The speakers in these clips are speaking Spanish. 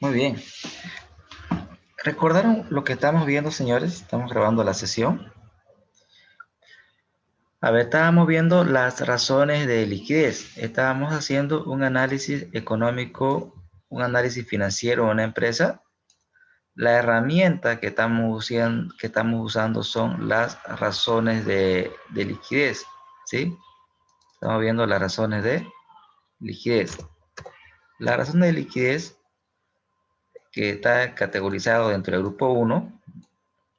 Muy bien. ¿Recordaron lo que estamos viendo, señores? Estamos grabando la sesión. A ver, estábamos viendo las razones de liquidez. Estábamos haciendo un análisis económico, un análisis financiero de una empresa. La herramienta que estamos usando son las razones de liquidez, ¿sí? Estamos viendo las razones de liquidez. La razón de liquidez, que está categorizado dentro del grupo 1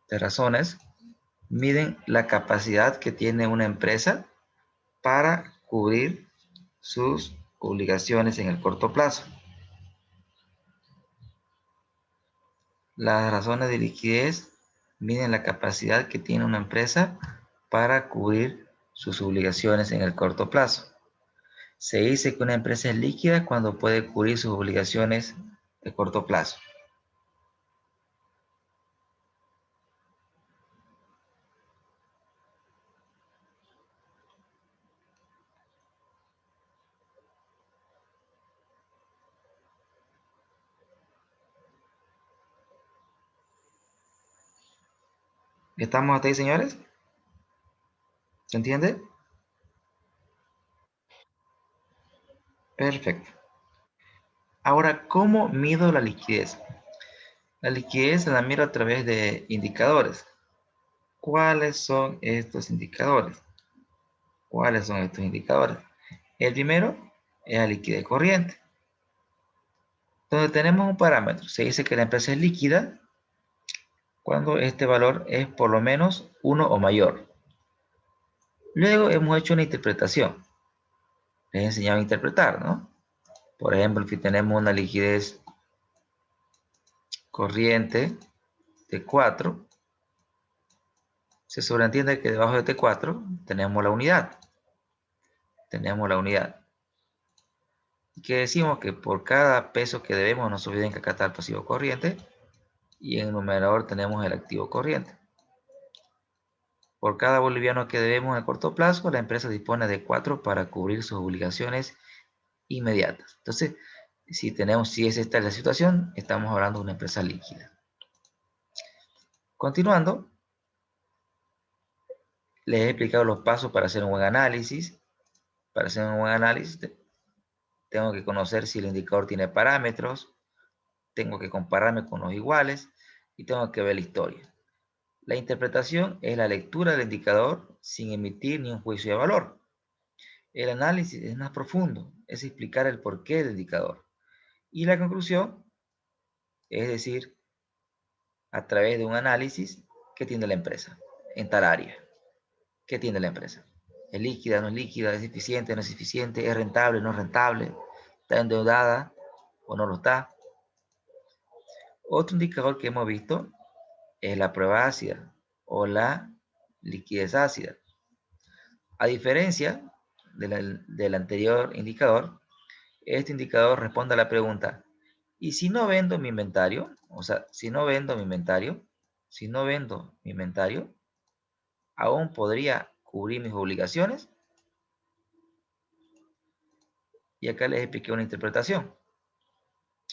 de razones, miden la capacidad que tiene una empresa para cubrir sus obligaciones en el corto plazo. Las razones de liquidez miden la capacidad que tiene una empresa para cubrir sus obligaciones en el corto plazo. Se dice que una empresa es líquida cuando puede cubrir sus obligaciones de corto plazo. ¿Estamos hasta ahí, señores? ¿Se entiende? Perfecto. Ahora, ¿cómo mido la liquidez? La liquidez la miro a través de indicadores. ¿Cuáles son estos indicadores? ¿Cuáles son estos indicadores? El primero es la liquidez corriente, donde tenemos un parámetro. Se dice que la empresa es líquida cuando este valor es por lo menos 1 o mayor. Luego hemos hecho una interpretación. Les he enseñado a interpretar, ¿no? Por ejemplo, si tenemos una liquidez corriente de 4, se sobreentiende que debajo de T4 tenemos la unidad. Tenemos la unidad. Y que decimos que por cada peso que debemos, no se olviden que acá está el pasivo corriente, y en el numerador tenemos el activo corriente. Por cada boliviano que debemos en corto plazo, la empresa dispone de 4 para cubrir sus obligaciones inmediatas. Entonces, si es esta la situación, estamos hablando de una empresa líquida. Continuando, les he explicado los pasos para hacer un buen análisis. Para hacer un buen análisis, tengo que conocer si el indicador tiene parámetros, tengo que compararme con los iguales y tengo que ver la historia. La interpretación es la lectura del indicador sin emitir ni un juicio de valor. El análisis es más profundo, es explicar el porqué del indicador. Y la conclusión es decir, a través de un análisis, ¿qué tiene la empresa en tal área? ¿Qué tiene la empresa? ¿Es líquida, no es líquida? ¿Es eficiente, no es eficiente? ¿Es rentable, no es rentable? ¿Está endeudada o no lo está? Otro indicador que hemos visto es la prueba ácida o la liquidez ácida. A diferencia del anterior indicador, este indicador responde a la pregunta, ¿y si no vendo mi inventario? O sea, si no vendo mi inventario, ¿aún podría cubrir mis obligaciones? Y acá les expliqué una interpretación,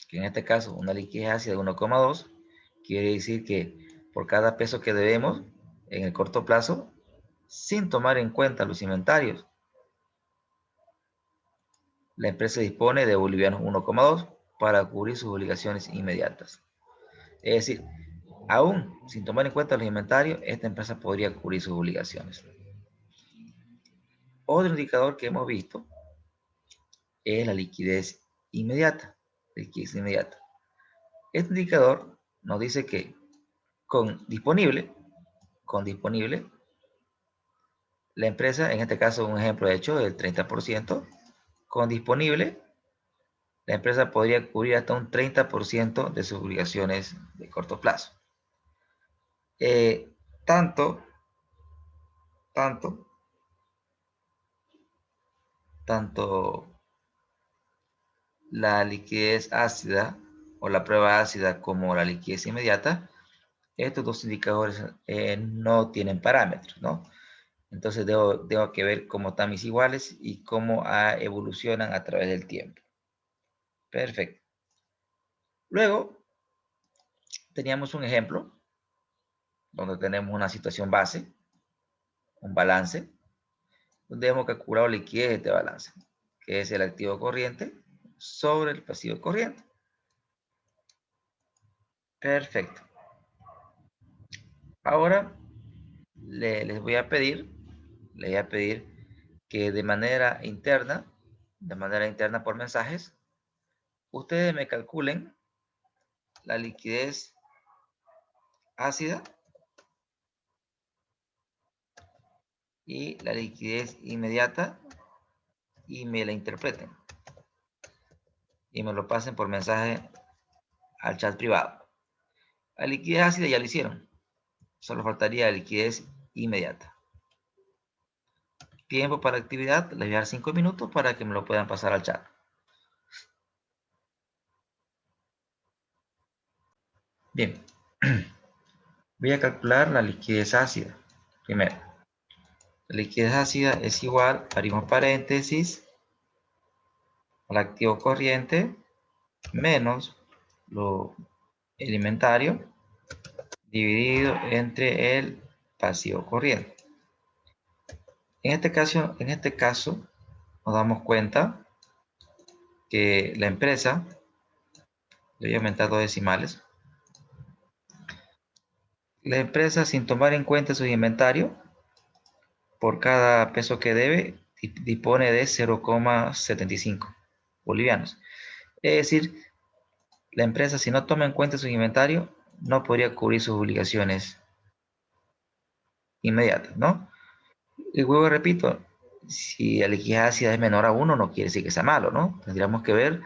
que en este caso una liquidez ácida de 1,2 quiere decir que por cada peso que debemos en el corto plazo, sin tomar en cuenta los inventarios, la empresa dispone de bolivianos 1,2 para cubrir sus obligaciones inmediatas. Es decir, aún sin tomar en cuenta los inventarios, esta empresa podría cubrir sus obligaciones. Otro indicador que hemos visto es la liquidez inmediata. Este indicador nos dice que con disponible, la empresa, en este caso un ejemplo hecho del 30%, con disponible, la empresa podría cubrir hasta un 30% de sus obligaciones de corto plazo. Eh, tanto, tanto, tanto la liquidez ácida o la prueba ácida como la liquidez inmediata, estos dos indicadores no tienen parámetros, ¿no? Entonces debo que ver cómo están mis iguales y cómo evolucionan a través del tiempo. Perfecto. Luego, teníamos un ejemplo donde tenemos una situación base, un balance, donde hemos calculado liquidez de este balance, que es el activo corriente sobre el pasivo corriente. Perfecto. Ahora les voy a pedir que de manera interna por mensajes, ustedes me calculen la liquidez ácida y la liquidez inmediata y me la interpreten y me lo pasen por mensaje al chat privado. La liquidez ácida ya lo hicieron, solo faltaría la liquidez inmediata. Tiempo para actividad, les voy a dar 5 minutos para que me lo puedan pasar al chat. Bien, voy a calcular la liquidez ácida. Primero, la liquidez ácida es igual, abrimos paréntesis, al activo corriente menos el inventario dividido entre el pasivo corriente. En este caso nos damos cuenta que la empresa, le voy a aumentar 2 decimales, la empresa sin tomar en cuenta su inventario, por cada peso que debe, dispone de 0,75 bolivianos. Es decir, la empresa si no toma en cuenta su inventario, no podría cubrir sus obligaciones inmediatas, ¿no? Y luego repito, si la liquidez ácida es menor a 1, no quiere decir que sea malo, ¿no? Tendríamos que ver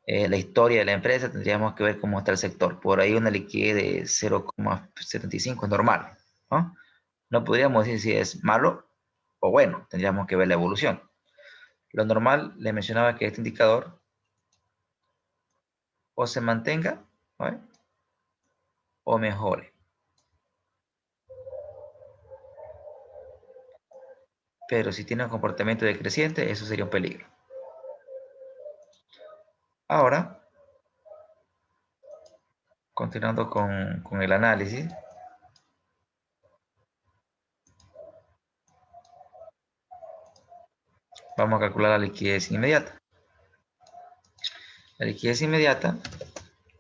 la historia de la empresa, tendríamos que ver cómo está el sector. Por ahí una liquidez de 0,75 es normal, ¿no? No podríamos decir si es malo o bueno, tendríamos que ver la evolución. Lo normal, le mencionaba que este indicador o se mantenga, ¿vale?, o mejore. Pero si tiene un comportamiento decreciente, eso sería un peligro. Ahora, continuando con el análisis, vamos a calcular la liquidez inmediata. La liquidez inmediata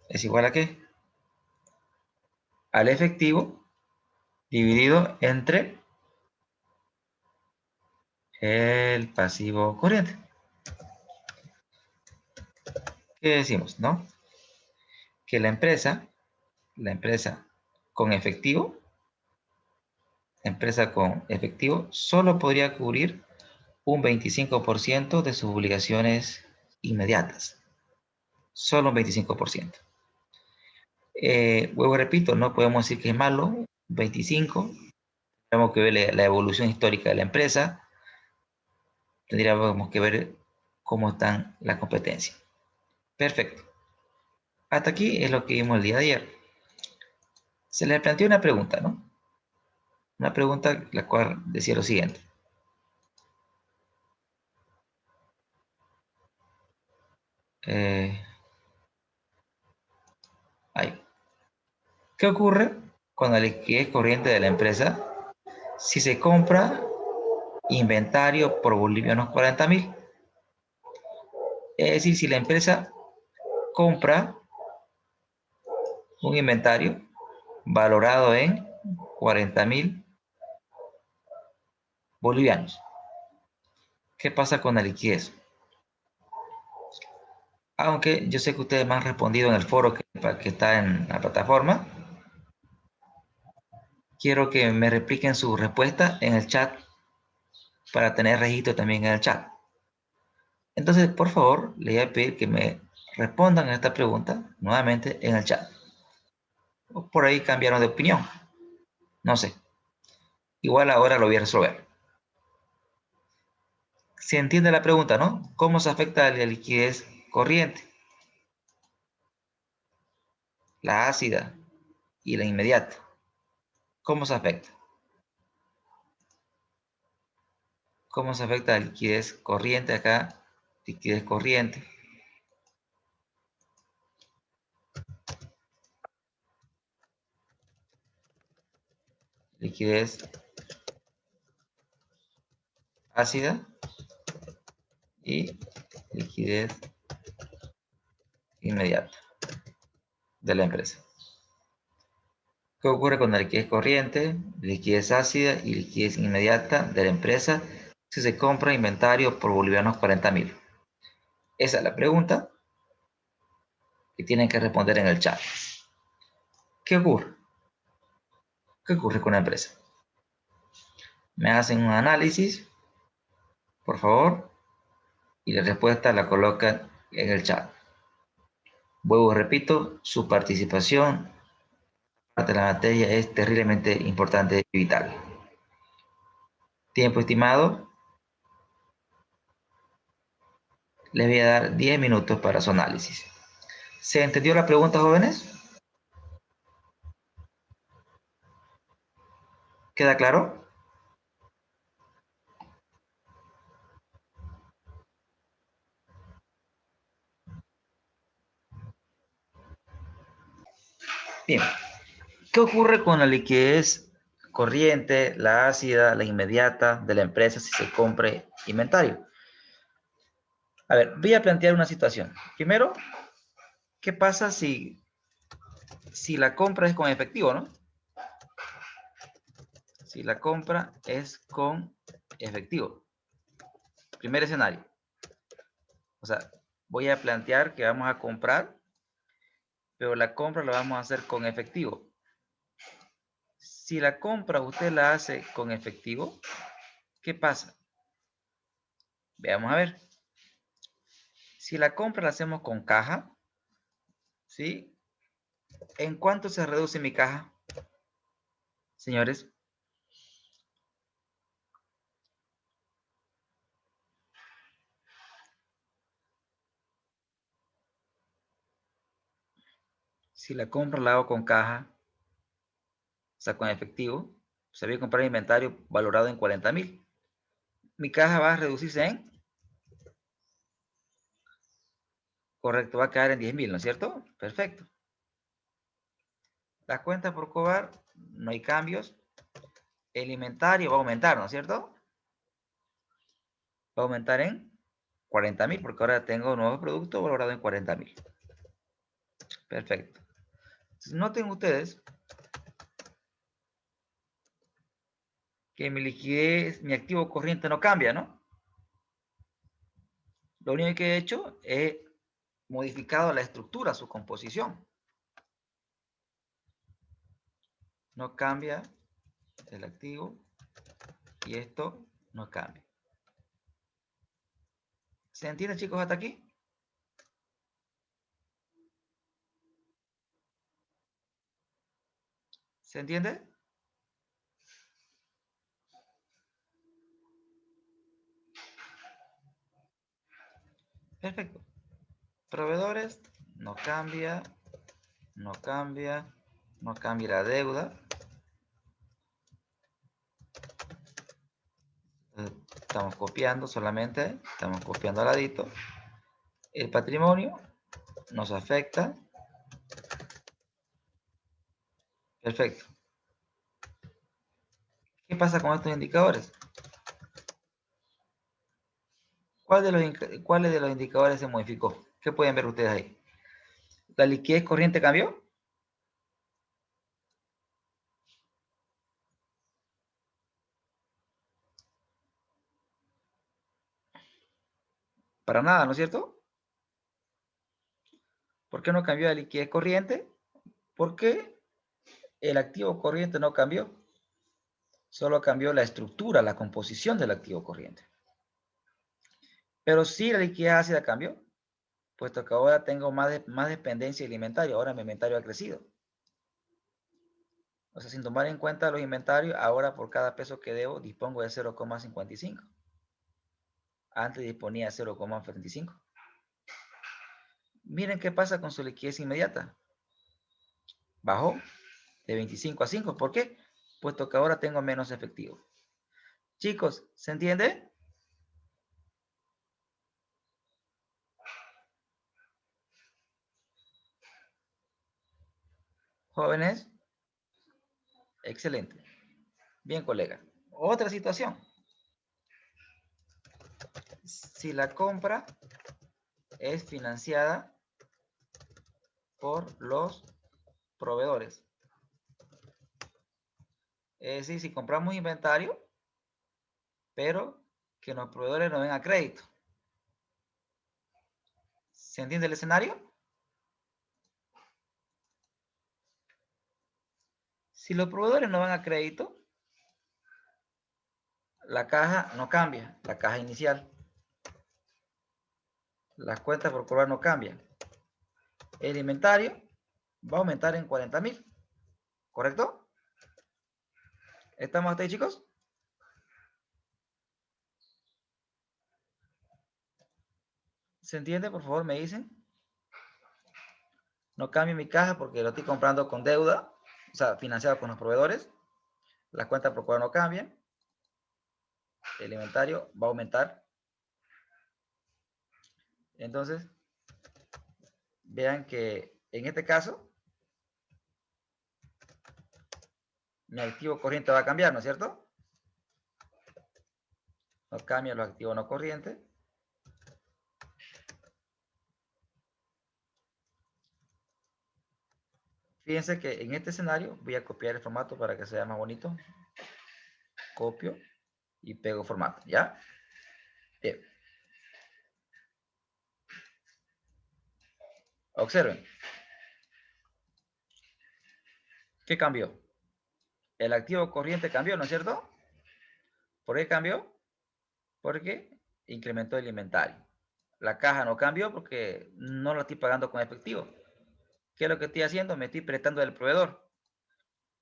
es igual a ¿qué? Al efectivo dividido entre el pasivo corriente. ¿Qué decimos, no? Que la empresa con efectivo, solo podría cubrir un 25% de sus obligaciones inmediatas. Solo un 25%. Luego repito, no podemos decir que es malo, 25. Tenemos que ver la evolución histórica de la empresa. Tendríamos que ver cómo están las competencias. Perfecto. Hasta aquí es lo que vimos el día de ayer. Se le planteó una pregunta, ¿no? Una pregunta la cual decía lo siguiente. Ahí. ¿Qué ocurre con la liquidez corriente de la empresa si se compra inventario por bolivianos 40.000? Es decir, si la empresa compra un inventario valorado en 40.000 bolivianos. ¿Qué pasa con la liquidez? Aunque yo sé que ustedes me han respondido en el foro que está en la plataforma, quiero que me repliquen su respuesta en el chat para tener registro también en el chat. Entonces, por favor, les voy a pedir que me respondan a esta pregunta nuevamente en el chat. O por ahí cambiaron de opinión. No sé. Igual ahora lo voy a resolver. Se entiende la pregunta, ¿no? ¿Cómo se afecta la liquidez corriente? La ácida y la inmediata. ¿Cómo se afecta? ¿Cómo se afecta la liquidez corriente acá? Liquidez corriente. liquidez ácida y liquidez inmediata de la empresa. ¿Qué ocurre con la liquidez corriente, liquidez ácida y liquidez inmediata de la empresa si se compra inventario por bolivianos 40.000? Esa es la pregunta que tienen que responder en el chat. ¿Qué ocurre? ¿Qué ocurre con la empresa? Me hacen un análisis, por favor, y la respuesta la colocan en el chat. Vuelvo, repito, su participación parte de la materia es terriblemente importante y vital. Tiempo estimado, les voy a dar 10 minutos para su análisis. ¿Se entendió la pregunta, jóvenes? ¿Queda claro? Bien. ¿Qué ocurre con la liquidez corriente, la ácida, la inmediata de la empresa si se compre inventario? A ver, voy a plantear una situación. Primero, ¿qué pasa si la compra es con efectivo, no? Si la compra es con efectivo. Primer escenario. O sea, voy a plantear que vamos a comprar, pero la compra la vamos a hacer con efectivo. Si la compra usted la hace con efectivo, ¿qué pasa? Veamos a ver. Si la compra la hacemos con caja, ¿sí? ¿En cuánto se reduce mi caja, señores? Si la compra la hago con caja, o sea, con efectivo, se voy a comprar inventario valorado en 40.000. Mi caja va a reducirse en, correcto, va a quedar en 10.000, ¿no es cierto? Perfecto. La cuenta por cobrar, no hay cambios. El inventario va a aumentar, ¿no es cierto? Va a aumentar en 40.000, porque ahora tengo un nuevo producto valorado en 40.000. Perfecto. Entonces, noten ustedes que mi liquidez, mi activo corriente no cambia, ¿no? Lo único que he hecho es modificado la estructura, su composición. No cambia el activo y esto no cambia. ¿Se entiende, chicos, hasta aquí? ¿Se entiende? Perfecto. Proveedores, no cambia, no cambia, no cambia la deuda. Estamos copiando solamente, estamos copiando al ladito. El patrimonio nos afecta. Perfecto. ¿Qué pasa con estos indicadores? ¿Cuáles de los indicadores se modificó? ¿Qué pueden ver ustedes ahí? ¿La liquidez corriente cambió? Para nada, ¿no es cierto? ¿Por qué no cambió la liquidez corriente? Porque el activo corriente no cambió. Solo cambió la estructura, la composición del activo corriente. Pero sí la liquidez ácida cambió, puesto que ahora tengo más dependencia alimentaria. Ahora mi inventario ha crecido. O sea, sin tomar en cuenta los inventarios, ahora por cada peso que debo dispongo de 0,55. Antes disponía de 0,25. Miren qué pasa con su liquidez inmediata. Bajó de 25 a 5. ¿Por qué? Puesto que ahora tengo menos efectivo. Chicos, ¿se entiende? Jóvenes, excelente. Bien, colega. Otra situación. Si la compra es financiada por los proveedores. Es decir, si compramos inventario, pero que los proveedores no den a crédito. ¿Se entiende el escenario? Si los proveedores no van a crédito, la caja no cambia, la caja inicial. Las cuentas por cobrar no cambian. El inventario va a aumentar en 40,000. ¿Correcto? ¿Estamos hasta ahí, chicos? ¿Se entiende? Por favor, me dicen. No cambio mi caja porque lo estoy comprando con deuda, o sea, financiado con los proveedores. Las cuentas por cobrar no cambian. El inventario va a aumentar. Entonces, vean que en este caso, mi activo corriente va a cambiar, ¿no es cierto? No cambia los activos no corrientes. Fíjense que en este escenario voy a copiar el formato para que sea más bonito. Copio y pego formato, ¿ya? Bien. Observen. ¿Qué cambió? El activo corriente cambió, ¿no es cierto? ¿Por qué cambió? Porque incrementó el inventario. La caja no cambió porque no la estoy pagando con efectivo. ¿Qué es lo que estoy haciendo? Me estoy prestando del proveedor.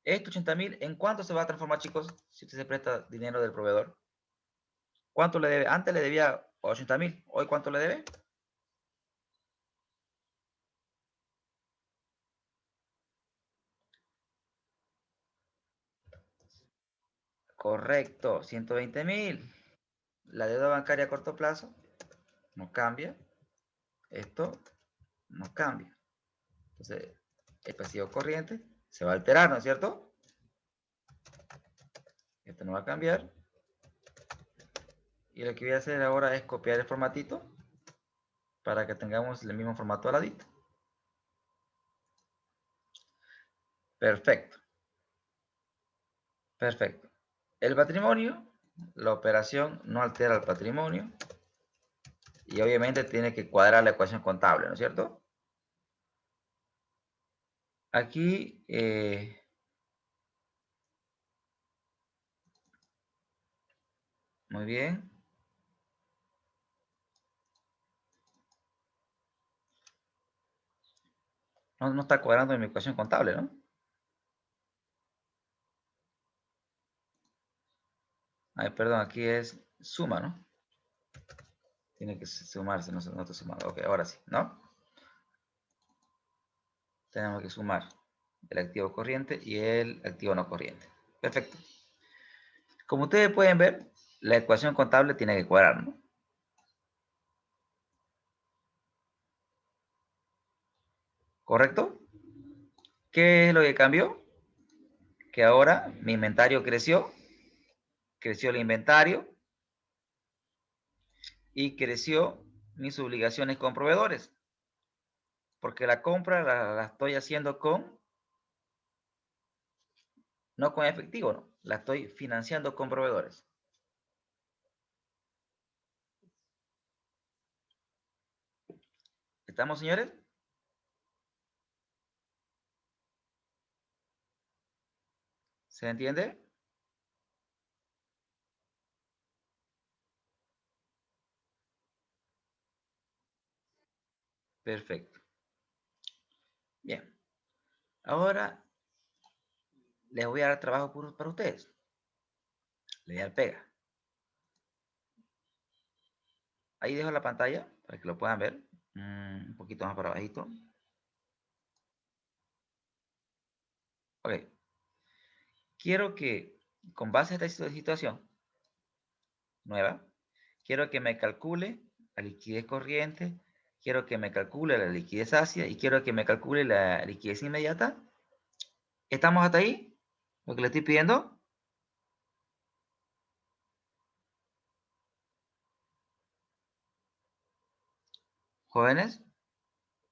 Estos 80,000, ¿en cuánto se va a transformar, chicos? Si usted se presta dinero del proveedor. ¿Cuánto le debe? Antes le debía 80,000. ¿Hoy cuánto le debe? Correcto, 120,000. La deuda bancaria a corto plazo no cambia. Esto no cambia. Entonces, el pasivo corriente se va a alterar, ¿no es cierto? Esto no va a cambiar. Y lo que voy a hacer ahora es copiar el formatito para que tengamos el mismo formato al ladito. Perfecto. Perfecto. El patrimonio, la operación no altera el patrimonio. Y obviamente tiene que cuadrar la ecuación contable, ¿no es cierto? Aquí, muy bien. No, no está cuadrando en mi ecuación contable, ¿no? Ay, perdón, aquí es suma, ¿no? Tiene que sumarse, no está sumando. Ok, ahora sí, ¿no? Tenemos que sumar el activo corriente y el activo no corriente. Perfecto. Como ustedes pueden ver, la ecuación contable tiene que cuadrar, ¿no? ¿Correcto? ¿Qué es lo que cambió? Que ahora mi inventario creció el inventario y creció mis obligaciones con proveedores. Porque la compra la estoy haciendo no con efectivo, no, la estoy financiando con proveedores. ¿Estamos, señores? ¿Se entiende? Perfecto. Bien. Ahora les voy a dar trabajo para ustedes. Le voy a dar pega. Ahí dejo la pantalla para que lo puedan ver. Un poquito más para abajito. Ok. Quiero que, con base a esta situación nueva, quiero que me calcule la liquidez corriente, quiero que me calcule la liquidez ácida y quiero que me calcule la liquidez inmediata. ¿Estamos hasta ahí? ¿Lo que le estoy pidiendo? Jóvenes,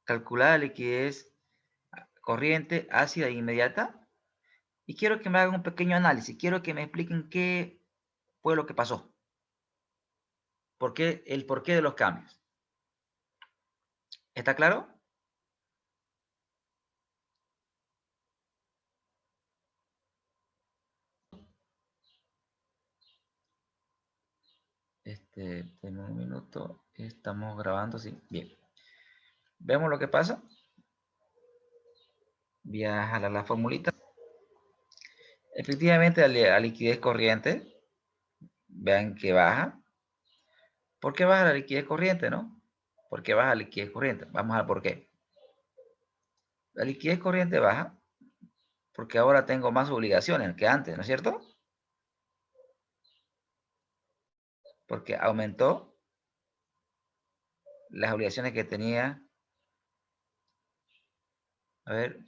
calcular la liquidez corriente, ácida e inmediata. Y quiero que me hagan un pequeño análisis. Quiero que me expliquen qué fue lo que pasó. El porqué de los cambios. ¿Está claro? Denme un minuto. Estamos grabando, sí. Bien. ¿Vemos lo que pasa? Voy a jalar la formulita. Efectivamente, la liquidez corriente, vean que baja. ¿Por qué baja la liquidez corriente, no? ¿Por qué baja la liquidez corriente? Vamos al por qué. La liquidez corriente baja porque ahora tengo más obligaciones que antes, ¿no es cierto? Porque aumentó las obligaciones que tenía. A ver,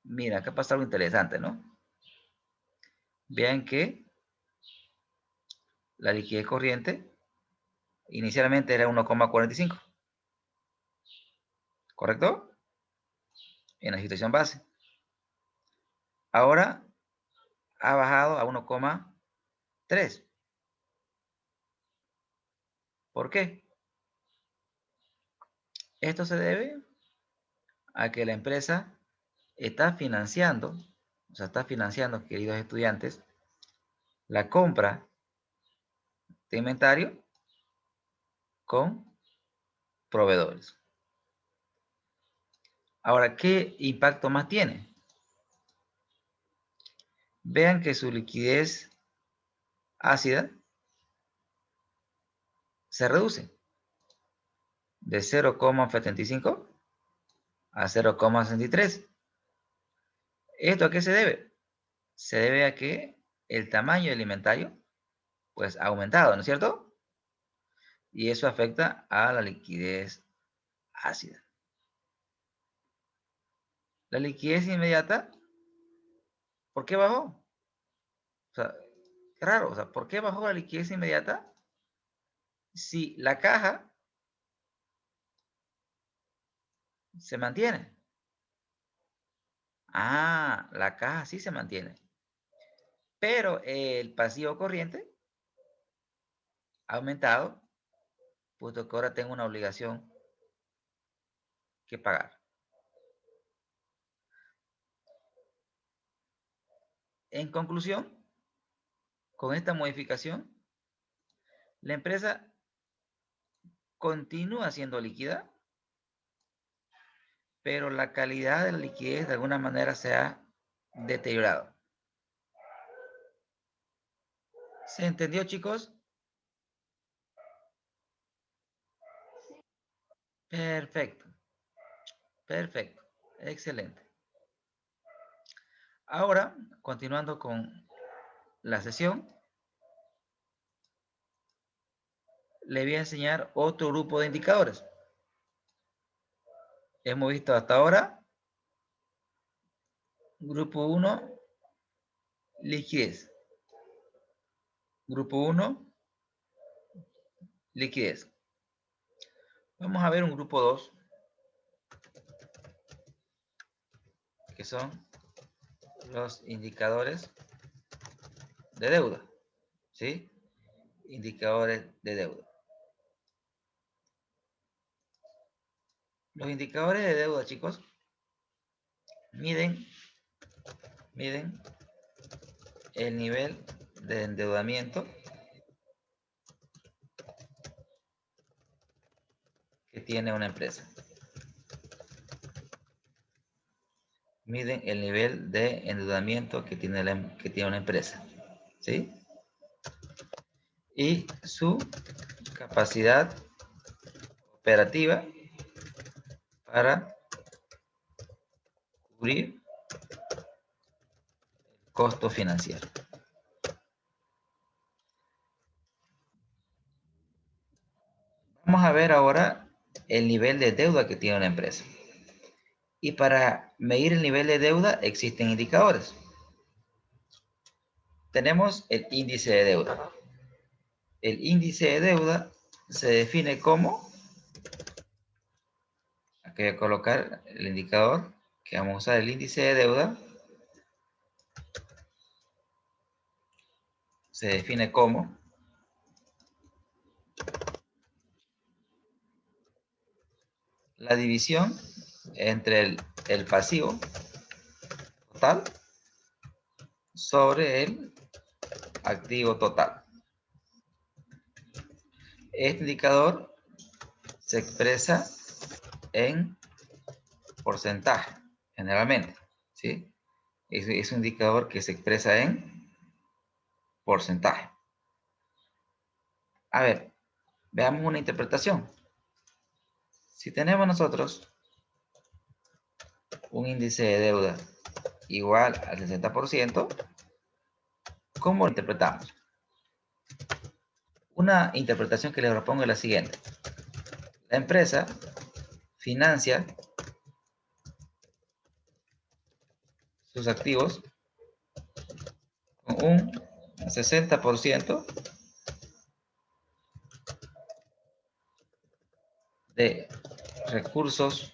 mira, acá pasa algo interesante, ¿no? Vean que la liquidez corriente inicialmente era 1,45, ¿correcto? En la situación base. Ahora ha bajado a 1,3. ¿Por qué? Esto se debe a que la empresa está financiando, queridos estudiantes, la compra de inventario con proveedores. Ahora, ¿qué impacto más tiene? Vean que su liquidez ácida se reduce de 0,75 a 0,63. ¿Esto a qué se debe? Se debe a que el tamaño del inventario pues ha aumentado, ¿no es cierto? Y eso afecta a la liquidez ácida. La liquidez inmediata, ¿por qué bajó? O sea, qué raro, o sea, ¿por qué bajó la liquidez inmediata? Si la caja se mantiene. Ah, la caja sí se mantiene. Pero el pasivo corriente ha aumentado, puesto que ahora tengo una obligación que pagar. En conclusión, con esta modificación, la empresa continúa siendo líquida, pero la calidad de la liquidez de alguna manera se ha deteriorado. ¿Se entendió, chicos? Perfecto, perfecto, excelente. Ahora, continuando con la sesión, le voy a enseñar otro grupo de indicadores. Hemos visto hasta ahora, grupo 1, liquidez. Grupo 1, liquidez. Vamos a ver un grupo 2, que son los indicadores de deuda, ¿sí? Indicadores de deuda. Los indicadores de deuda, chicos, miden el nivel de endeudamiento que tiene una empresa. Miden el nivel de endeudamiento que tiene una empresa, ¿sí? Y su capacidad operativa para cubrir el costo financiero. Vamos a ver ahora el nivel de deuda que tiene una empresa. Y para medir el nivel de deuda existen indicadores. Tenemos el índice de deuda. El índice de deuda se define como Aquí voy a colocar el indicador que vamos a usar, el índice de deuda. Se define como la división entre el pasivo total sobre el activo total. Este indicador se expresa en porcentaje, generalmente, ¿sí? Es un indicador que se expresa en porcentaje. A ver, veamos una interpretación. Si tenemos nosotros un índice de deuda igual al 60%, ¿cómo lo interpretamos? Una interpretación que les propongo es la siguiente. La empresa financia sus activos con un 60% de recursos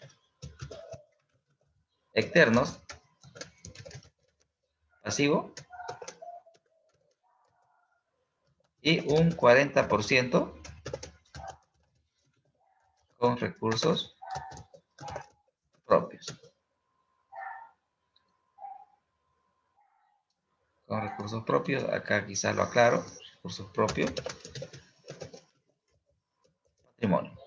externos, pasivo, y un 40% con recursos propios. Con recursos propios, acá quizás lo aclaro, recursos propios, patrimonio.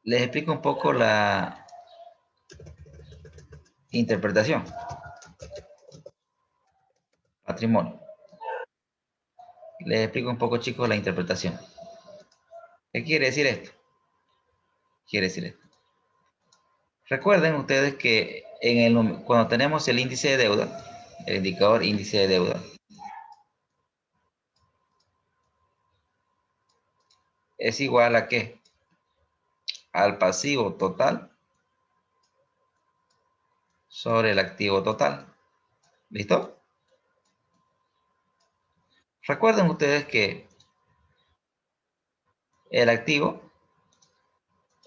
Les explico un poco la interpretación. Patrimonio. Les explico un poco, chicos, la interpretación. ¿Qué quiere decir esto? Quiere decir esto. Recuerden ustedes que cuando tenemos el índice de deuda, el indicador índice de deuda, es igual a ¿qué? Al pasivo total sobre el activo total. ¿Listo? Recuerden ustedes que el activo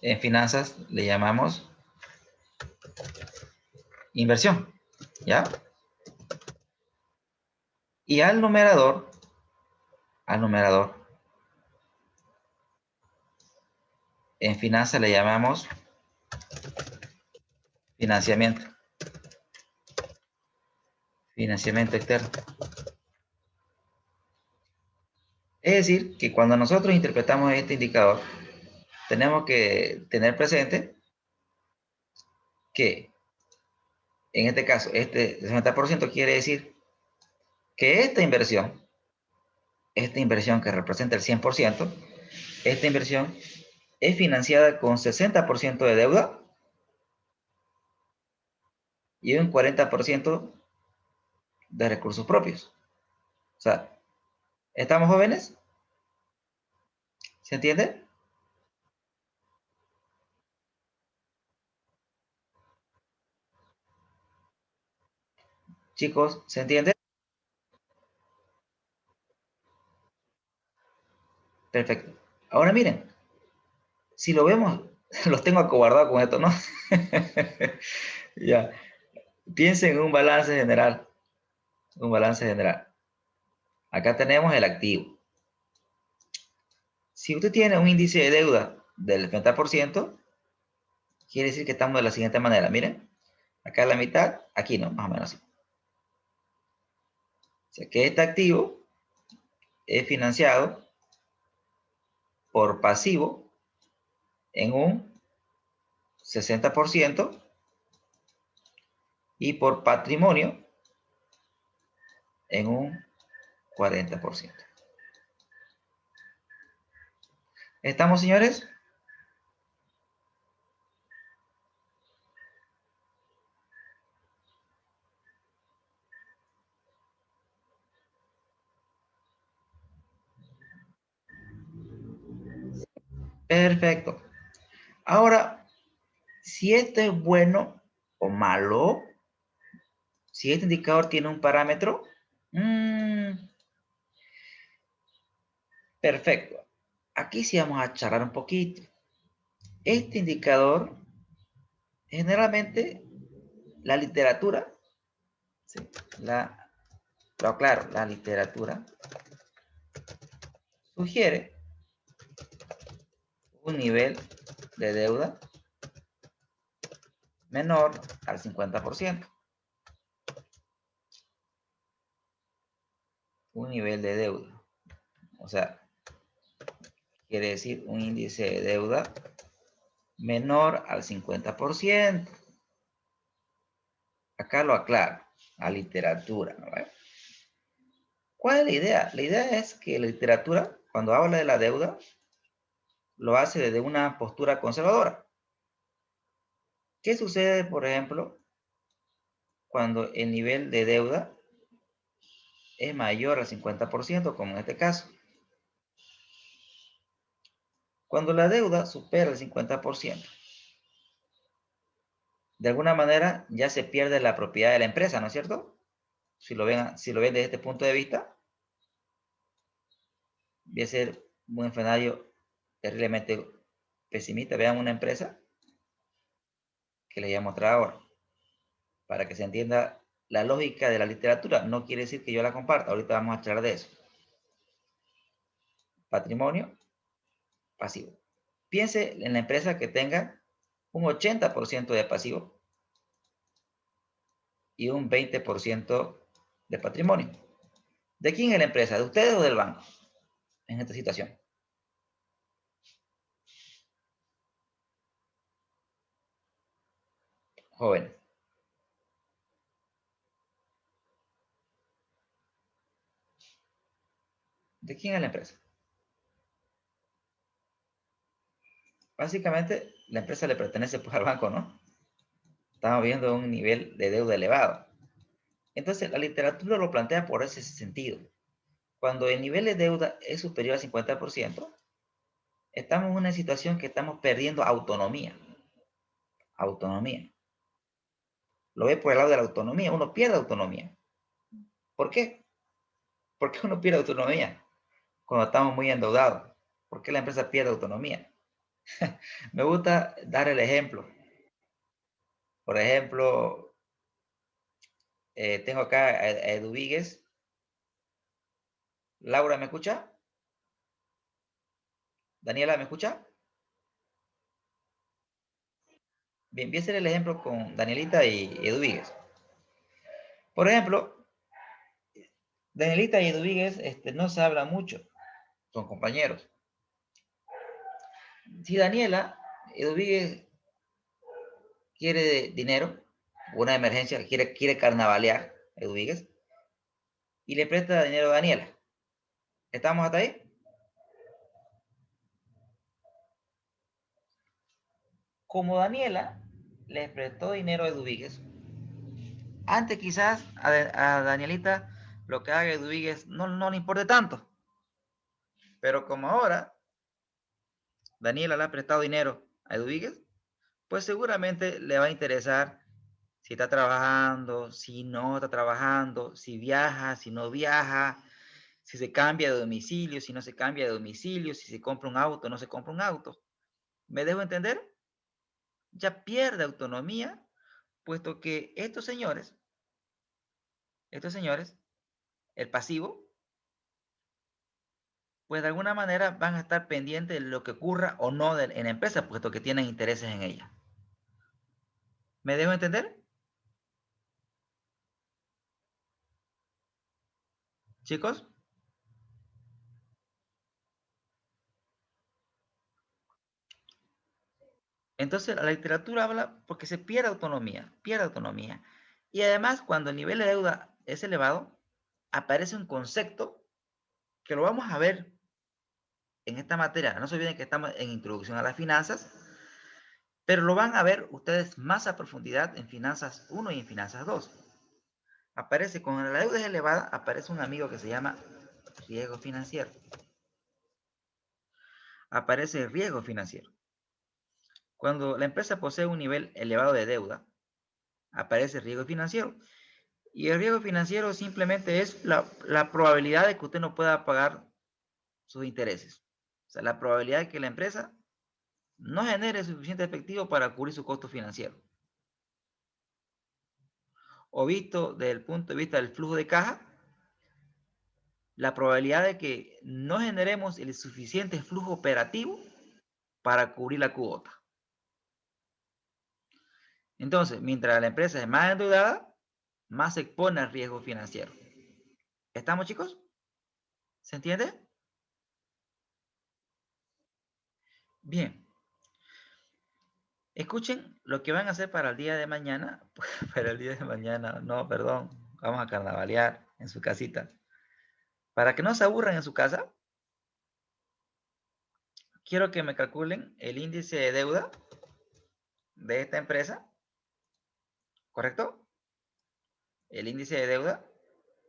en finanzas le llamamos inversión, ¿ya? Y al numerador, en finanzas le llamamos financiamiento. Financiamiento externo. Es decir, que cuando nosotros interpretamos este indicador, tenemos que tener presente que, en este caso, este 60% quiere decir que esta inversión que representa el 100%, esta inversión es financiada con 60% de deuda y un 40% de recursos propios. O sea, ¿estamos jóvenes? ¿Se entiende? Chicos, ¿se entiende? Perfecto. Ahora miren, si lo vemos, los tengo acobardados con esto, ¿no? Ya. Piensen en un balance general. Un balance general. Acá tenemos el activo. Si usted tiene un índice de deuda del 30%, quiere decir que estamos de la siguiente manera. Miren, acá la mitad, aquí no, más o menos así. O sea que este activo es financiado por pasivo en un 60% y por patrimonio en un 40%. ¿Estamos, señores? Perfecto. Ahora, si esto es bueno o malo, si este indicador tiene un parámetro, Perfecto. Aquí sí vamos a charlar un poquito. Este indicador, generalmente, la literatura, sí, claro, la literatura sugiere un nivel de deuda menor al 50%. Un nivel de deuda. O sea, quiere decir un índice de deuda menor al 50%. Acá lo aclaro, a literatura, ¿no? ¿Cuál es la idea? La idea es que la literatura, cuando habla de la deuda, lo hace desde una postura conservadora. ¿Qué sucede, por ejemplo, cuando el nivel de deuda es mayor al 50%, como en este caso? Cuando la deuda supera el 50%, de alguna manera ya se pierde la propiedad de la empresa, ¿no es cierto? Si lo ven desde este punto de vista, voy a ser un escenario terriblemente pesimista. Vean una empresa que les voy a mostrar ahora, para que se entienda la lógica de la literatura. No quiere decir que yo la comparta, ahorita vamos a hablar de eso. Patrimonio pasivo. Piense en la empresa que tenga un 80% de pasivo y un 20% de patrimonio. ¿De quién es la empresa? ¿De ustedes o del banco en esta situación? Jóvenes. ¿De quién es la empresa? Básicamente, la empresa le pertenece pues al banco, ¿no? Estamos viendo un nivel de deuda elevado. Entonces, la literatura lo plantea por ese sentido. Cuando el nivel de deuda es superior al 50%, estamos en una situación que estamos perdiendo autonomía. Autonomía. Lo ve por el lado de la autonomía. Uno pierde autonomía. ¿Por qué? ¿Por qué uno pierde autonomía cuando estamos muy endeudados? ¿Por qué la empresa pierde autonomía? Me gusta dar el ejemplo. Por ejemplo, tengo acá a Edu Víguez. Laura, ¿me escucha? Daniela, ¿me escucha? Bien, voy a hacer el ejemplo con Danielita y Edu Víguez. Por ejemplo, Danielita y Edu Víguez no se hablan mucho, son compañeros. Si Daniela, Edu Víguez quiere dinero, una emergencia, quiere carnavalear, Edu Víguez, y le presta dinero a Daniela. ¿Estamos hasta ahí? Como Daniela le prestó dinero a Edu Víguez, antes quizás a Danielita lo que haga Edu Víguez no le importe tanto. Pero como ahora Daniela le ha prestado dinero a Edu Víguez, pues seguramente le va a interesar si está trabajando, si no está trabajando, si viaja, si no viaja, si se cambia de domicilio, si no se cambia de domicilio, si se compra un auto, no se compra un auto. ¿Me dejo entender? Ya pierde autonomía, puesto que estos señores, el pasivo, pues de alguna manera van a estar pendientes de lo que ocurra o no en la empresa, puesto que tienen intereses en ella. ¿Me dejo entender? Chicos, entonces la literatura habla porque se pierde autonomía, pierde autonomía. Y además, cuando el nivel de deuda es elevado, aparece un concepto que lo vamos a ver en esta materia. No se olviden que estamos en Introducción a las Finanzas, pero lo van a ver ustedes más a profundidad en Finanzas 1 y en Finanzas 2. Aparece, cuando la deuda es elevada, aparece un amigo que se llama riesgo financiero. Aparece riesgo financiero. Cuando la empresa posee un nivel elevado de deuda, aparece riesgo financiero. Y el riesgo financiero simplemente es la probabilidad de que usted no pueda pagar sus intereses. O sea, la probabilidad de que la empresa no genere suficiente efectivo para cubrir su costo financiero. O visto desde el punto de vista del flujo de caja, la probabilidad de que no generemos el suficiente flujo operativo para cubrir la cuota. Entonces, mientras la empresa es más endeudada, más se expone al riesgo financiero. ¿Estamos, chicos? ¿Se entiende? Bien. Escuchen lo que van a hacer para el día de mañana. Para el día de mañana, no, perdón. Vamos a carnavalear en su casita. Para que no se aburran en su casa, quiero que me calculen el índice de deuda de esta empresa. ¿Correcto? El índice de deuda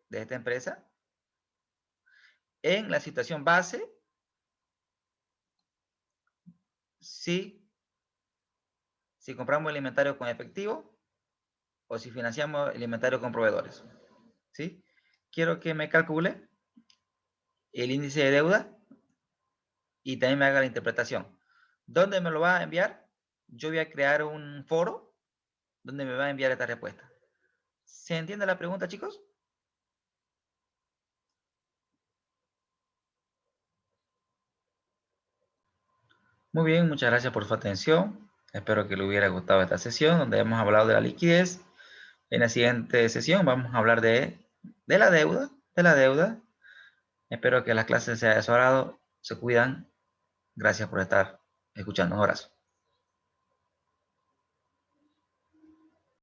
de esta empresa en la situación base si compramos el inventario con efectivo o si financiamos el inventario con proveedores. ¿Sí? Quiero que me calcule el índice de deuda y también me haga la interpretación. ¿Dónde me lo va a enviar? Yo voy a crear un foro donde me va a enviar esta respuesta. ¿Se entiende la pregunta, chicos? Muy bien, muchas gracias por su atención. Espero que le hubiera gustado esta sesión donde hemos hablado de la liquidez. En la siguiente sesión vamos a hablar de la deuda. Espero que la clase sea de su agrado. Se cuidan. Gracias por estar escuchando. Un abrazo.